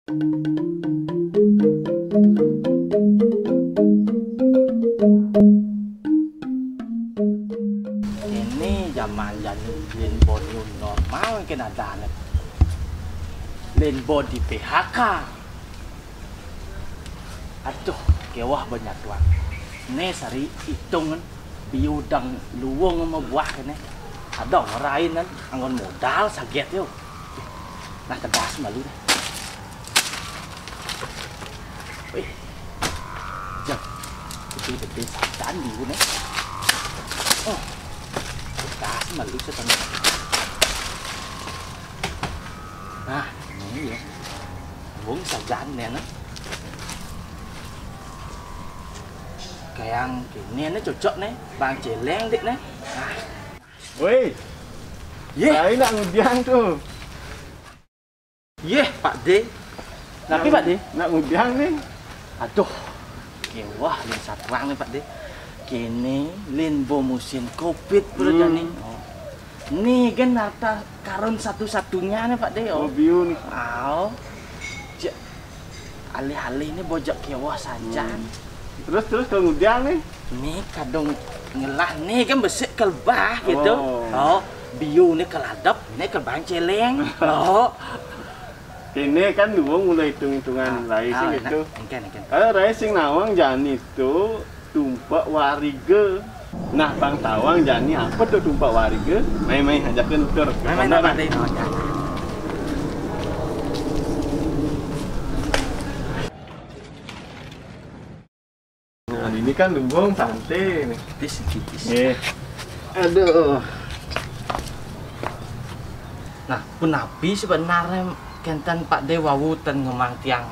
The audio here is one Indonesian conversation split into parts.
Ini zaman jadi limbo new normal kan ada nih. Limbo di PHK. Aduh, kewah banyak tuan. Nih sari hitungan biudang luwung sama buah kan nih. Ada orang lain kan, anggon modal saget yuk. Nah tegas malu deh. Wih, jam, gede-gede sadan di sini. Oh, tegas malu setengah. Nah, ini ya, bung sadan nih nah. Kayak gini nih cocok nih, bang celeng dik nih. Nah. Woi, saya nak ngudiang tuh. Pak D. Tapi Pak D? Nak ngudiang nih. Aduh, wah lin satuang nih Pak D. Kini lin bo musim Covid bro nih. Nih kan harta karun satu-satunya nih Pak D. Oh, biu nih. Alih-alih ini bojok kewah saja. Terus kalau ngudiang nih. Nih kadang ngelah nih kan besik kelbah gitu. Oh, biu nih keladap, nih kelbang celeng. Oh. Ini kan dua mulai hitung-hitungan lain sih gitu. Kalau racing nawang jani itu tumpak wariga. Nah, bang tawang jani apa tuh tumpak wariga? Main-main ajakin utur. Main-main apa deh? Nah, ini kan lumbung santai nih. Tis. Aduh. Nah, penapi sebenarnya kenten Pak Dewa wuten ngemang tiang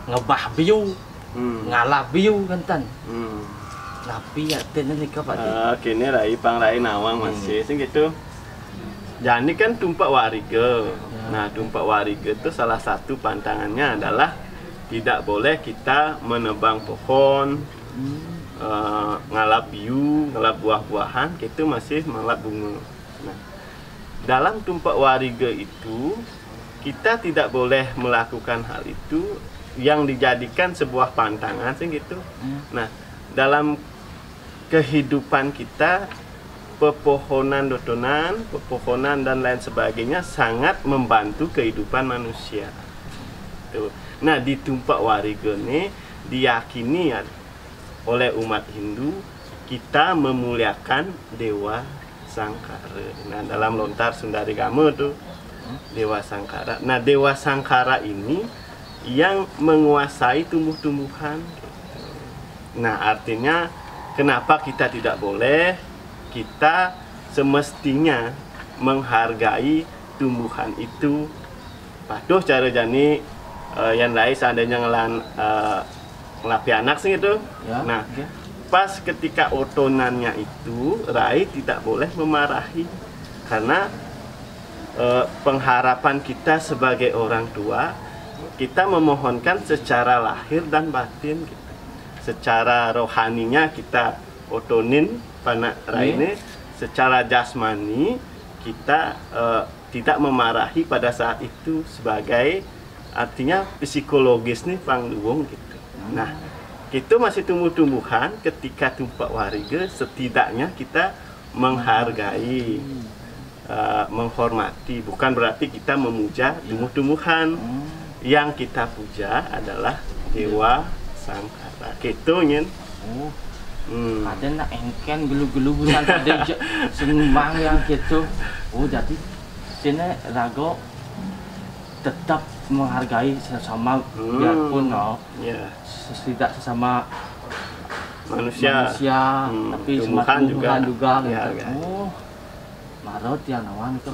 ngebah biu, ngalah biu kenten. Napi ya tenen nih Pak De. Kini rai pang rai nawang masih sih gitu. Jadi kan tumpak wariga. Nah, tumpak wariga itu salah satu pantangannya adalah tidak boleh kita menebang pohon, ngalap biu, ngalap buah-buahan, itu masih ngalap bunga. Nah, dalam tumpak wariga itu kita tidak boleh melakukan hal itu yang dijadikan sebuah pantangan sih gitu. Nah, dalam kehidupan kita pepohonan dodonan, pepohonan dan lain sebagainya sangat membantu kehidupan manusia. Tuh. Nah, di tumpak wariga ini diyakini oleh umat Hindu kita memuliakan Dewa Sangkara. Nah, dalam lontar Sundarigama tuh Dewa Sangkara. Nah, Dewa Sangkara ini yang menguasai tumbuh-tumbuhan. Nah, artinya kenapa kita tidak boleh? Kita semestinya menghargai tumbuhan itu. Patuh cara jani yang lain seandainya ngelapi anak sih itu. Ya, nah, pas ketika otonannya itu, Rai tidak boleh memarahi karena pengharapan kita sebagai orang tua, kita memohonkan secara lahir dan batin gitu. Secara rohaninya kita otonin panak raine, secara jasmani kita tidak memarahi pada saat itu sebagai artinya psikologis nih pangduwong gitu. Nah, itu masih tumbuh-tumbuhan ketika tumpak wariga setidaknya kita menghargai, menghormati, bukan berarti kita memuja tumbuh-tumbuhan. Yang kita puja adalah Dewa Sangkara. Gitu nyen. Ada nak engken gelu-gelu bukan ada sembang yang gitu. Oh, jadi sini rago tetap menghargai sesama biarpun tidak sesama manusia tapi tumbuhan juga gitu. Oh, marot ya nawan itu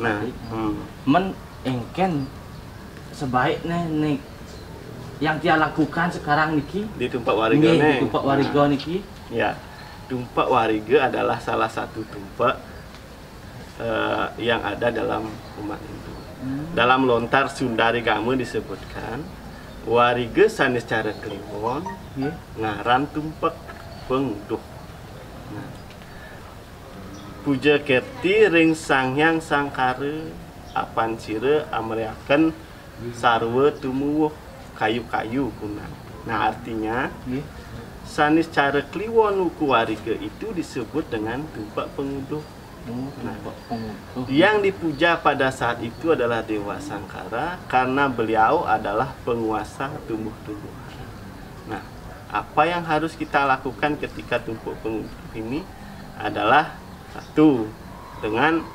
men engken sebaiknya nih yang dia lakukan sekarang niki di tumpak wariga nih. Di tumpak wariga niki. Ya, tumpak wariga adalah salah satu tumpak yang ada dalam umat Hindu. Dalam lontar Sundarigama disebutkan wariga sanes cara kliwon ngaran tumpak pengduh. Nah, puja kerti ring Sanghyang Sangkara apan sira amriaken sarwa tumuwuh kayu-kayu kuna. Nah artinya sanis cara kliwon uku warga itu disebut dengan tumpak penguduh. Nah, yang dipuja pada saat itu adalah Dewa Sangkara karena beliau adalah penguasa tumbuh-tumbuhan. Nah, apa yang harus kita lakukan ketika tumpuk penguduh ini adalah satu, dengan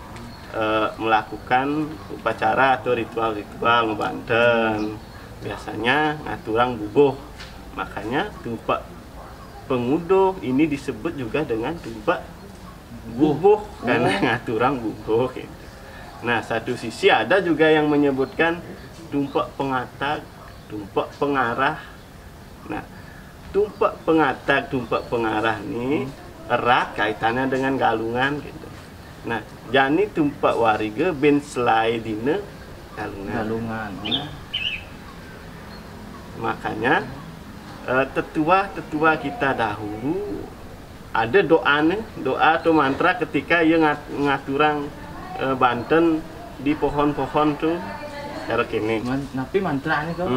melakukan upacara atau ritual-ritual ngebanten. Biasanya ngaturang bubuh. Makanya tumpak penguduh ini disebut juga dengan tumpak bubuh karena ngaturang bubuh gitu. Nah, satu sisi ada juga yang menyebutkan tumpak pengatag, tumpak pengarah. Nah, tumpak pengatag, tumpak pengarah ini erat kaitannya dengan galungan gitu. Nah, jani tumpak wariga ben selai dina galungan. Makanya tetua kita dahulu ada doa atau mantra ketika ia ngaturang Banten di pohon-pohon tuh cara kene. Tapi mantra ini kok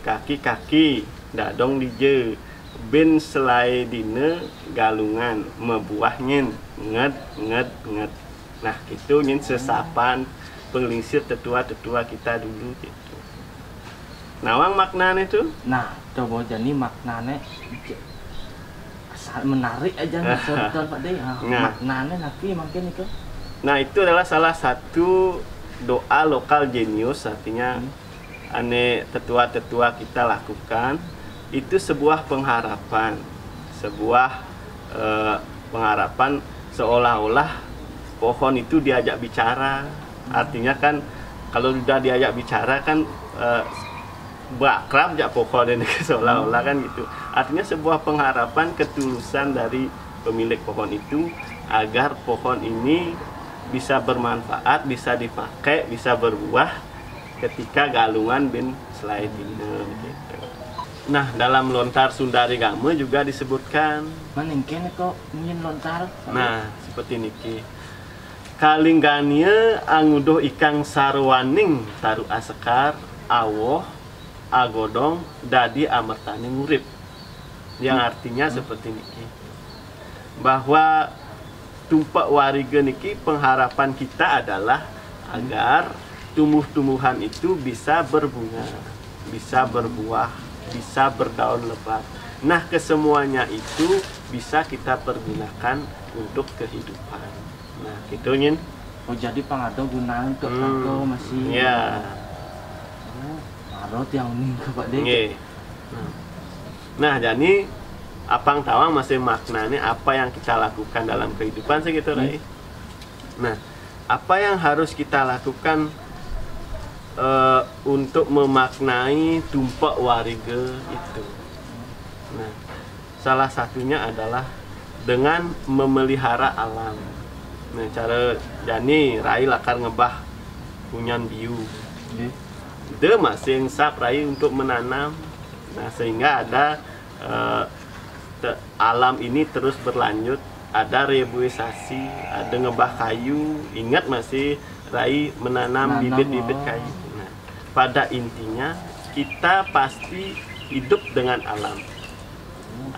kaki-kaki dadong dije ben selai dina galungan mebuahnya nged. Nah itu nyin sesapan penglingsir tetua-tetua kita dulu gitu. Nawang maknanya tuh? Nah, coba jadi maknanya menarik aja betul Pak De. Maknanya nanti mungkin itu. Nah, itu adalah salah satu doa lokal jenius, artinya ane tetua-tetua kita lakukan. Itu sebuah pengharapan. Sebuah pengharapan seolah-olah pohon itu diajak bicara. Artinya kan kalau sudah diajak bicara kan bakrab jak pohon ini seolah-olah kan gitu. Artinya sebuah pengharapan ketulusan dari pemilik pohon itu agar pohon ini bisa bermanfaat, bisa dipakai, bisa berbuah ketika galungan bin selai dina gitu. Nah, dalam lontar Sundari Game juga disebutkan. Maningken kok ingin lontar. Nah, seperti niki. Kalinggania anguduh ikang sarwaning taru asekar awoh agodong dadi amertane ngurip, yang artinya seperti niki, bahwa tumpak wariga niki pengharapan kita adalah agar tumbuh-tumbuhan itu bisa berbunga, bisa berbuah, bisa berdaun lebat. Nah, kesemuanya itu bisa kita pergunakan untuk kehidupan. Nah, gitu nyin. Oh, jadi pangado gunaan untuk pangado masih. Ya. Marot yang ini Pak De. Nah, jadi apang tawang masih maknanya apa yang kita lakukan dalam kehidupan segitu, Rai. Nah, apa yang harus kita lakukan untuk memaknai tumpak wariga itu? Nah, salah satunya adalah dengan memelihara alam. Nah, cara jani Rai lakar ngebah punyan biu. Dia masih sap Rai untuk menanam. Nah, sehingga ada alam ini terus berlanjut, ada reboisasi, ada ngebah kayu. Ingat masih Rai menanam bibit-bibit kayu. Nah, pada intinya kita pasti hidup dengan alam.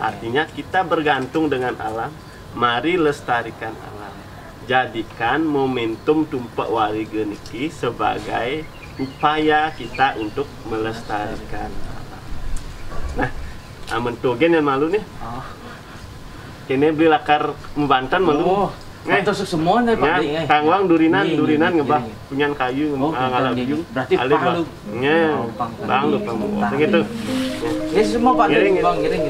Artinya kita bergantung dengan alam. Mari lestarikan alam. Jadikan momentum tumpak wariga niki sebagai upaya kita untuk melestarikan alam. Nah, mentogen yang malu nih. Kini beli lakar Banten malu. Itu semua nih Pak De. Kangwang durinan ngebah punyan kayu ngalap-yung. Berarti pang lu. Bang lu. Begitu. Ini semua Pak De, Bang giring.